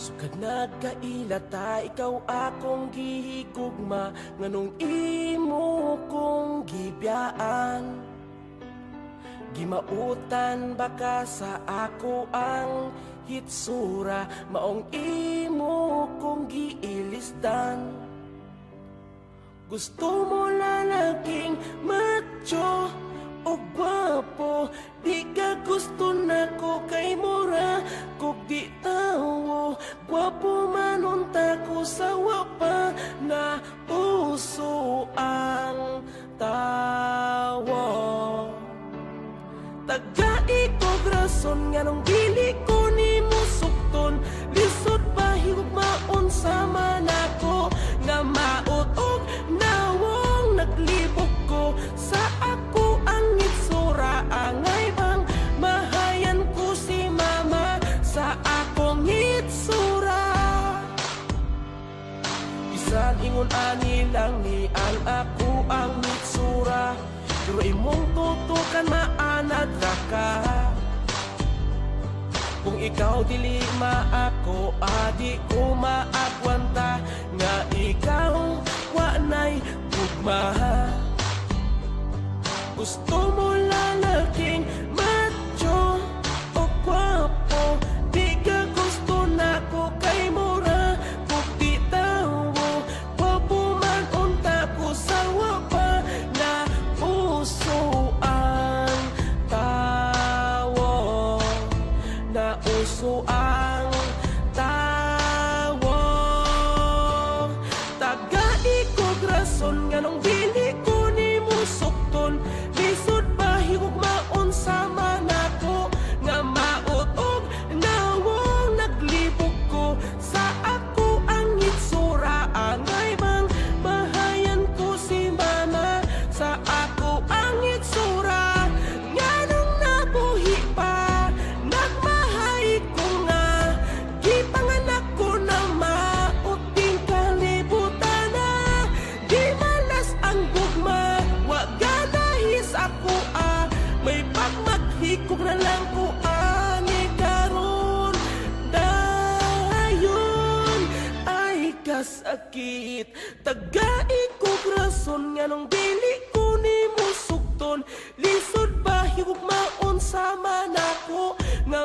Sukad nagkailata, ikaw akong gihigugma, nganong imo kong gibiyaan. Gimautan baka sa ako ang hitsura, maong imo kong giilisdan. Gusto mo lalaking macho o gwapo, di ka gusto na ko kay mura kog di tawo. Gwapo man unta ko sa wapa na puso ang tawo. Tagai ko rason nga nung dili ko ni mo sukton, lisod pa higugmaon sa manako nga maot og nawong naglibog ko sa ako ang itsura. Angay bang mahayan ko si mama sa akong itsura. Bisan ingon ani lang ni ang ako ang itsura, pero imong tutukan maanad ra ka. Kung ikaw dili maako, adi ko maagwanta nga ikaw wanay gugma. Gusto mo lalaking macho o gwapo, di ka gusto na ko kay mura kung di tawo. Gwapo man unta ko sa wapa na puso ang tawo, na uso ang tawo. Tagai ko rason nga nung dili ko ni mo sukton, lisod pa higugmaon sa manako nga maot og nawong naglibog ko sa ako ang itsura. Angay bang mahayan ko si mama sa ako ang itsura. Nga nung nabuhi pa nagmahay ko nga, gipanganak ko na maot ding kalibutan na. Di malas ang gugma, wa ganahis ako may pagmaghikog na lang ko ani karon. Dayon ay kasakit, tagai ko rason nga nung dili ko ni mo sukton, lisod pa higugmaon sa manako nga